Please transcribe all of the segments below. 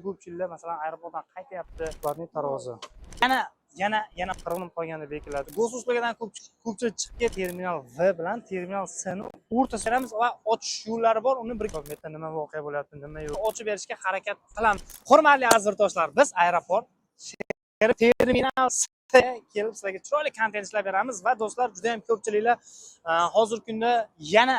Ko'pchiliklar masalan aeroportdan qaytyapti, ularning tarozi. Yana qirg'inib qolganda bekiladi. Go'suslagadan ko'pchilik chiqib ket terminal V bilan terminal S ni o'rtasiga beramiz va ochish yo'llari bor. Uni bir yerda nima voqea bo'lyapti, nima yo'q, ochib berishga harakat qilamiz. Hurmatli azizdoshlar, biz aeroport terminal S kelib sizlarga chiroyli kontent ishlab beramiz va do'stlar juda ham ko'pchiliklar hozirgi kunda yana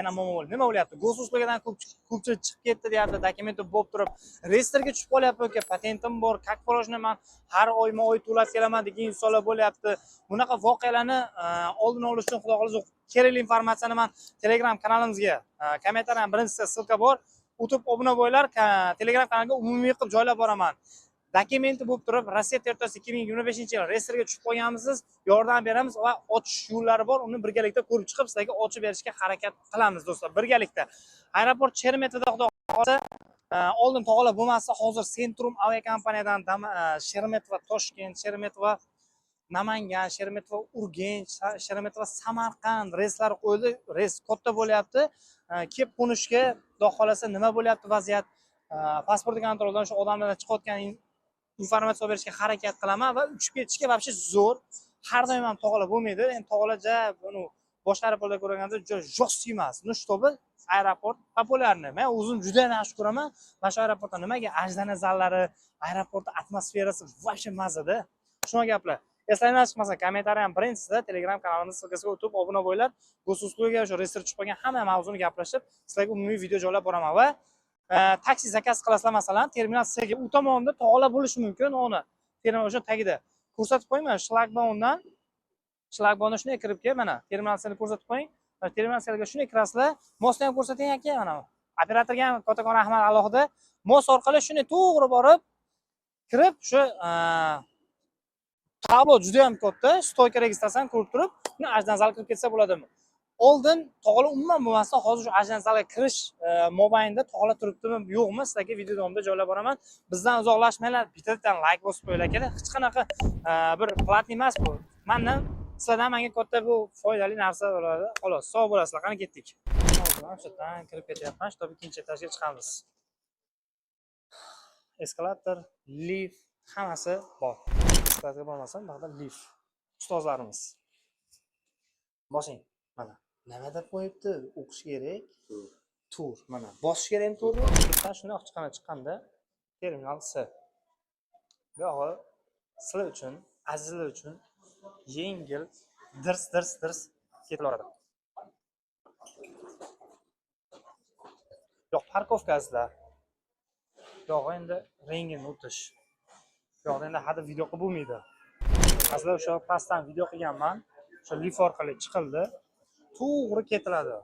nima bo'lyapti? Go'suslagadan ko'pchilik chiqib ketdi deyapti, dokumenti bo'lib turib, reyestrga tushib qolyapti, aka, patentim bor, как положено men har oyma-oy to'lab kelaman degan insonlar bo'lyapti. Bunaqa voqealarni oldini olish uchun xudo xohlasa kerakli informatsiyani men Telegram kanalimizga kommentariyani birinchisida ссылка bor. O'tib obuna bo'linglar, Telegram kanaliga umumiy qilib joylab boraman. Dokumenti bo'lib turib, Rossiya territoriyasi 2025-yil reyestrga tushib qolganmisiz, yordam beramiz va ochish yo'llari bor. Uni birgalikda ko'rib chiqib, sizlarga ochib berishga harakat qilamiz do'stlar, birgalikda. Aeroport Sheremetova xudo xohlasa oldin tog'lar bo'lmasa, hozir Centrum aviakompaniyadan Sheremetova Toshkent, Sheremetova Namangan, Sheremetova Urganch, Sheremetova Samarqand reyslari qo'yildi. Reys katta bo'lyapti. Kelib qo'nishga xudo xohlasa nima bo'lyapti vaziyat? Pasport kontroldan shu odamlardan chiqayotgan informatsiya berishga harakat qilaman va uchib ketishga вообще zo'r. Har doim ham tog'lar bo'lmaydi. Endi tog'larja buni boshqa aeroportda ko'rganda juda жёсткий emas. Ну чтобы aeroport populyarniy. Men o'zim juda ham yaxshi ko'raman. Mana shu aeroportda nimaga ajdana zallari, aeroportning atmosferasi вообще mazada. Shuna gaplar. Eslanglar chiqmasa, kommentariy ham birinchisida Telegram kanalimiz ссылкasiga o'tib obuna bo'linglar. Go'susluga shu reyestr tushib qolgan hamma mavzuni gaplashib, sizlarga umumiy video joylab boraman va taksi zakaz qilasizlar masalan, terminal C ga u tomonda tog'lar bo'lishi mumkin. Uni terminal o'sha tagida ko'rsatib qo'yman. Shlagbaundan shunday kirib kel, mana terminal C ni ko'rsatib qo'ying. Terminal C ga shunday kirasizlar. Mosni ham ko'rsating aka, mana operatorga ham kattakon rahmat alohida. Mos orqali shunday to'g'ri borib kirib, shu tablo juda ham katta, stoyka registratsiyani ko'rib turib, uni ajdan zal kirib ketsa bo'ladimi? Oldin tog'lar umuman bo'lmasa, hozir shu ajdan zalga kirish mobaynida tog'lar turibdimi, yo'qmi? Sizlarga video davomida joylab boraman. Bizdan uzoqlashmanglar, bittadan like bosib qo'yinglar aka. Hech qanaqa bir platniy emas bu. Mendan sizlardan menga katta bu foydali narsa bo'ladi. Xolos, sog' bo'lasizlar. Qani ketdik. Hozir ham shu yerdan kirib ketyapman, shtob ikkinchi etajga chiqamiz. Eskalator, lift, hammasi bor. Eskalatorga bormasam, bu yerda lift. Ustozlarimiz. Bosing. Mana nima deb qo'yibdi? O'qish kerak. Tur. Mana bosish kerak turni. Bitta shunday chiqqanda terminal C. Bu yo'g'i sizlar uchun, azizlar uchun yengil dirs ketaveradi. Yo'q, parkovkasizlar. Yo'q, endi rengini o'tish. Yo'q, endi hali video qilib bo'lmaydi. Aslida o'sha pastdan video qilganman. O'sha lift orqali chiqildi. To'g'ri ketiladi.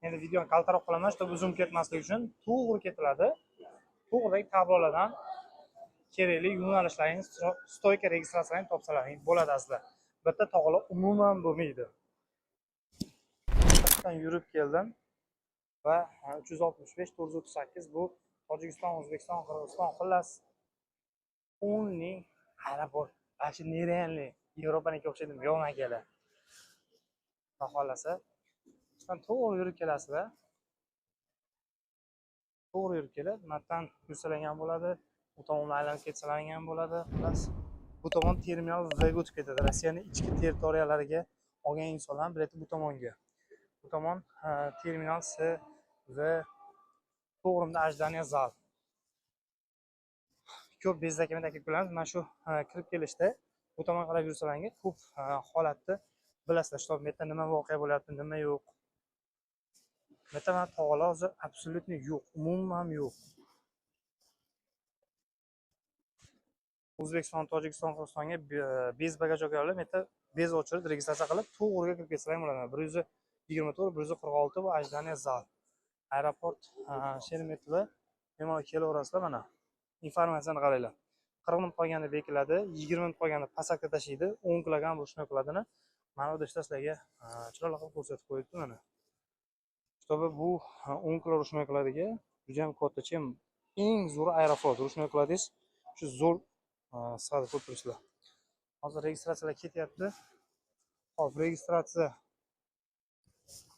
Endi videoni kaltaroq qilaman, чтобы uzun ketmasligi uchun to'g'ri ketiladi. To'g'ridagi tablolardan kerakli yo'nalishlaringiz, stoyka registratsiyalaringiz topsalaringiz bo'ladi aslida. Bitta tog'lar umuman bo'lmaydi. Pastdan yurib keldim va 365 438 bu Tojikiston, O'zbekiston, Qirg'iziston, xullas only aeroport. Ashi nerealniy Yevropaniki o'xshaydimi? Yo'q akalar. Xohlasa to'g'ri yurib kelasizlar. To'g'ri yurib kelib, matdan yursalagan bo'ladi. Bu tomonga aylanib ketsalaring bo'ladi. Xullas, bu tomon terminal V ga o'tib ketadi. Rossiyaning ichki territoriyalariga olgan insonlar bileti bu tomonga. Bu tomon terminal C V to'g'rimda ajdaniya zal. Ko'p bezakimda aka ko'ramiz. Mana shu kirib kelishda bu tomon qarab yursalaringiz ko'p holatni bilasizlar. Shu yerda nima voqea bo'lyapti, nima yo'q. Metaman tog'lar hozir absolutni yo'q, umuman yo'q. O'zbekiston, Tojikiston, Qirg'izistonga bez bagaj olganlar meta bez ochirib registratsiya qilib to'g'riga kirib ketsalar bo'ladi. 124, 146 bu ajdaniya zal. Aeroport Sheremetova bemalol kelaverasizlar mana. Informatsiyani qaranglar. 40 minut qolganda bekiladi, 20 minut qolganda pasakka tashlaydi, 10 kilogram bu shunday qiladini. Mana bu ishda sizlarga chiroyli qilib ko'rsatib qo'yibdi mana. Чтобы bu 10 kilo rushmay qiladiga juda ham katta chem eng zo'r aeroport rushmay qiladingiz. Shu zo'r sig'adi ko'p turishlar. Hozir registratsiyalar ketyapti. Hop, registratsiya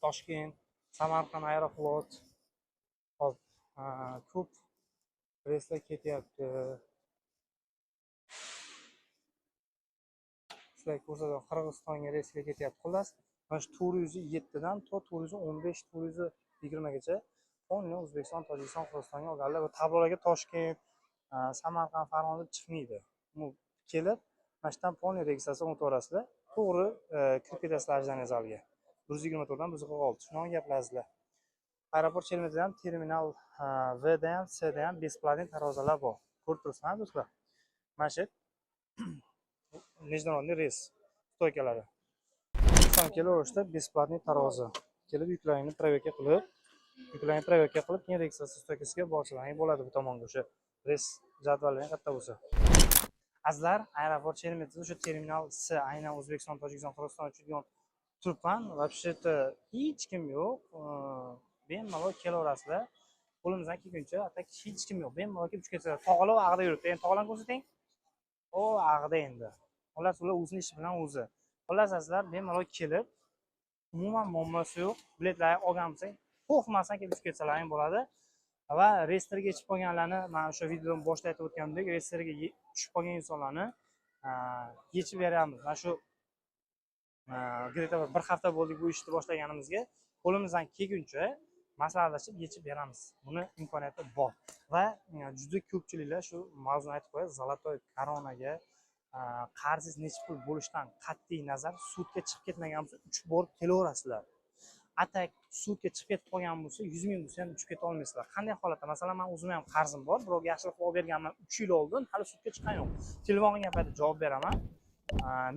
Toshkent, Samarqand aeroflot. Hop, ko'p Reyslar ketyapti. Sizlar ko'rsatgan Qirg'izistonga reysga ketyapti. Xullas, mana shu 407 dan to 415, 420 gacha Ponni O'zbekiston, Tojikiston, Qirg'izistonga olganlar. Bu tablolarga Toshkent, Samarqand, Farg'ona chiqmaydi. Bu kelib, mana shu yerdan Ponni registratsiya o'taverasizlar. To'g'ri kirib ketasizlar ajdaniya zaliga. 124 dan 146. Shunaqa gaplasizlar. Aeroport Shermetida ham terminal V da ham C da ham besplatniy tarozalar bor. Ko'rib turibsizmi do'stlar? Mana shu международный reys stoykalari. 90 kilovrishda besplatniy tarozi. Kelib yuklarni proverka qilib, keyin registratsiya stoykasiga borsalaring bo'ladi bu tomonga o'sha reys jadvallari katta bo'lsa. Azizlar, aeroport Shermetida o'sha terminal C aynan O'zbekiston, Tojikiston, Qirg'iziston uchun turibman. Вообще-то hech kim yo'q. Bemalol kelaverasizlar. Qo'limizdan kelguncha atak hech kim yo'q. Bemalol kelib tushib tog'lar ag'da yuribdi. Endi tog'larni ko'rsating. O ag'da endi. Xullas, ular o'zining ishi bilan o'zi. Xullas, azizlar, bemalol kelib, umuman muammosi yo'q. Biletlarni olgan bo'lsang, qo'rqmasdan kelib tushib ketsalaring bo'ladi. Va reyestrga yechib qolganlarni, mana o'sha videoning boshida aytib o'tganimdek, reyestrga tushib qolgan insonlarni yechib beramiz. Mana shu bir hafta bo'ldi bu ishni boshlaganimizga. Qo'limizdan kelguncha maslahatlashib yechib beramiz. Buni imkoniyati bor. Va juda ko'pchiliklar shu mavzuni aytib qo'yadi. Zolotoy koronaga qarzingiz necha pul bo'lishidan qat'iy nazar sudga chiqib ketmagan bo'lsa 3 bor kelaverasizlar. Atak sudga chiqib ketib qolgan bo'lsa 100 ming bo'lsa ham tushib keta olmaysizlar. Qanday holatda? Masalan, men o'zim ham qarzim bor. Birovga yaxshilik qilib berganman 3 yil oldin, hali sudga chiqqan yo'q. Telefon qilgan paytda javob beraman.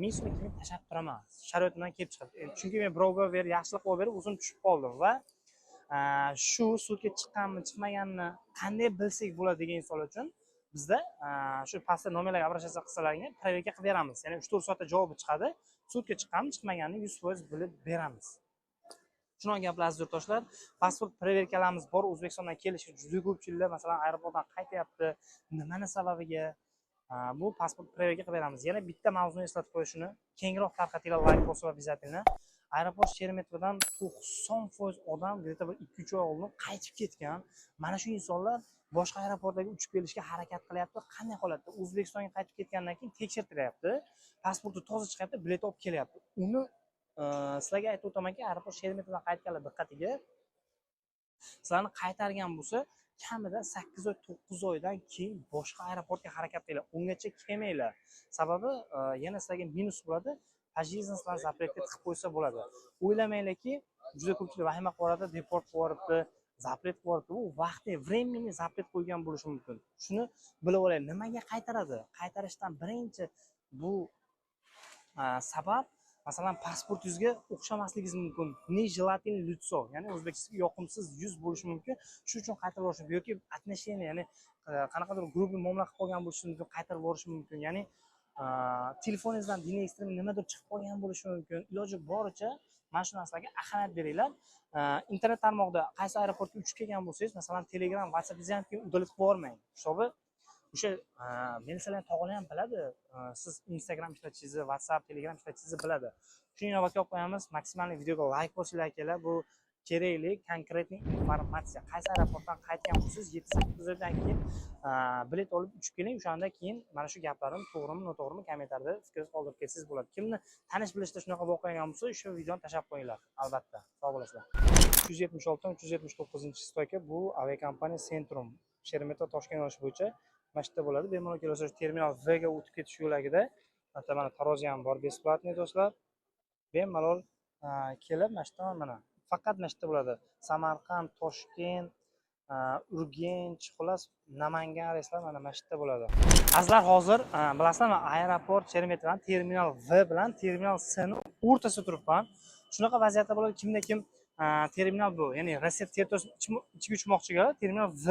1000 so'm kimga tashab turaman. Sharoitimdan kelib chiqadi. Chunki men birovga yaxshilik qilib berib o'zim tushib qoldim va shu sudga chiqqanmi, chiqmaganini qanday bilsak bo'ladi degan insonlar uchun bizda shu pastda nomerlarga обращаться qilsalaringiz proverka qilib beramiz. Ya'ni 3-4 soatda javobi chiqadi. Sudga chiqqanmi, chiqmaganini 100% bilib beramiz. Shunaqa gaplar aziz yurtdoshlar. Pasport proverkalarimiz bor. O'zbekistondan kelishi juda ko'pchiliklar masalan aeroportdan qaytyapti. Nimani sababiga? Bu pasport proverka qilib beramiz. Yana bitta mavzuni eslatib qo'yishni, kengroq tarqatinglar, like bosib обязательно. Aeroport Shermetodan 90% odam где-то 2-3 oy oldin qaytib ketgan. Mana shu insonlar boshqa aeroportlarga uchib kelishga harakat qilyapti. Qanday holatda? O'zbekistonga qaytib ketgandan keyin tekshirtiryapti. Pasporti toza chiqyapti, bilet olib kelyapti. Uni sizlarga aytib o'tamanki, aeroport Shermetodan qaytganlar diqqatiga. Sizlarni qaytargan bo'lsa, kamida 8 oy, 9 oydan keyin boshqa aeroportga harakat qilinglar. Ungacha kelmanglar. Sababi yana sizlarga minus bo'ladi. Pajiznslar zapretga tiqib qo'ysa bo'ladi. O'ylamanglarki, juda ko'pchilik vahima qilib deport qilib yuboribdi, zapret qilib yuboribdi. Bu vaqtni, времени zapret qo'ygan bo'lishi mumkin. Shuni bilib olaylik. Nimaga qaytaradi? Qaytarishdan birinchi bu sabab masalan pasportingizga o'xshamasligingiz mumkin. Нежелательный лицо, ya'ni o'zbekchaga yoqimsiz yuz bo'lishi mumkin. Shu uchun qaytarib yuborish mumkin yoki отношение, ya'ni qanaqadir grupiy muomala qilib qolgan bo'lishi mumkin, qaytarib yuborish mumkin. Ya'ni telefoningizdan diniy ekstremal nimadir chiqib qolgan bo'lishi mumkin. Iloji boricha mana shu narsalarga ahamiyat beringlar. Internet tarmog'ida qaysi aeroportga uchib kelgan bo'lsangiz, masalan, Telegram, WhatsAppingizni ham udalib qo'yib yubormang. Hisobi o'sha meni sizlarning tog'lar ham biladi. Siz Instagram ishlatishingizni, WhatsApp, Telegram ishlatishingizni biladi. Shuni inobatga olib qo'yamiz. Maksimalniy videoga like bosinglar akalar. Bu kerakli konkretniy informatsiya. Qaysi aeroportdan qaytgan bo'lsangiz 7-8 oydan keyin bilet olib uchib keling. O'shanda keyin mana shu gaplarim to'g'rimi, noto'g'rimi kommentarda fikringizni qoldirib ketsangiz bo'ladi. Kimni tanish bilishda shunaqa bo'lib qolgan bo'lsa, shu videoni tashlab qo'yinglar. Albatta, sog' bo'lasizlar. 376-379-stoyka bu aviakompaniya Centrum Sheremetyevo Toshkent yo'nalishi bo'yicha mana shu yerda bo'ladi. Bemalol kelasiz terminal V ga o'tib ketish yo'lagida mana tarozi ham bor, besplatniy do'stlar. Bemalol kelib mana shu yerdan mana faqat mana shu yerda bo'ladi. Samarqand, Toshkent, Urganch, xullas Namangan reyslar mana shu yerda bo'ladi. Azizlar, hozir bilasizlarmi, aeroport Sheremetyevo terminal V bilan terminal C ning o'rtasida turibman. Shunaqa vaziyatda bo'ladi, kimda kim terminal bu, ya'ni Rossiya territoriyasiga ichiga uchmoqchiga terminal V.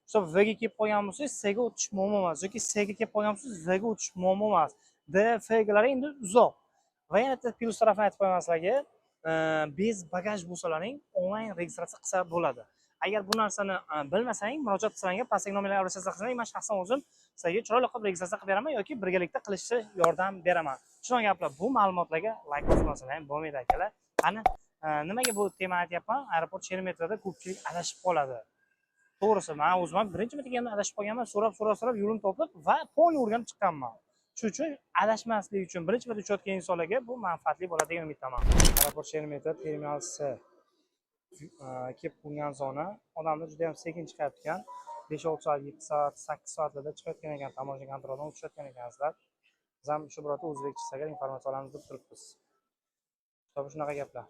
Hisob V ga kelib qolgan bo'lsangiz, C ga o'tish muammo emas yoki C ga kelib qolgan bo'lsangiz, V ga o'tish muammo emas. D, F galari endi uzoq. Va yana bitta plyus tarafini aytib qo'yaman sizlarga. Bez bagaj bo'lsalaring onlayn registratsiya qilsa bo'ladi. Agar bu narsani bilmasang, murojaat qilsalaring, pastdagi nomerlarga registratsiya qilsalaring, men shaxsan o'zim sizlarga chiroyli qilib registratsiya qilib beraman yoki birgalikda qilishga yordam beraman. Shunaqa gaplar. Bu ma'lumotlarga like bosmasalar ham bo'lmaydi akalar. Qani nimaga bu temani aytyapman? Aeroport Sheremetyevoda ko'pchilik adashib qoladi. to'g'risi man o'zim ham birinchi marta kelganda adashib qolganman, so'rab yo'lini topib va polni o'rganib chiqqanman. Shuning uchun adashmaslik uchun birinchi marta uchayotgan insonlarga bu manfaatli bo'ladi degan umiddaman. Aeroport Sheremetyevo terminal C kelib qo'ngan zona odamlar juda ham sekin chiqayotgan. 5-6 soat, 7 soat, 8 soatlarda chiqayotgan ekan, tamoshni kontroldan o'tishayotgan ekansizlar. Biz ham shu birorta o'zbekcha sagar informatsiya olamiz deb turibmiz. Shunaqa gaplar.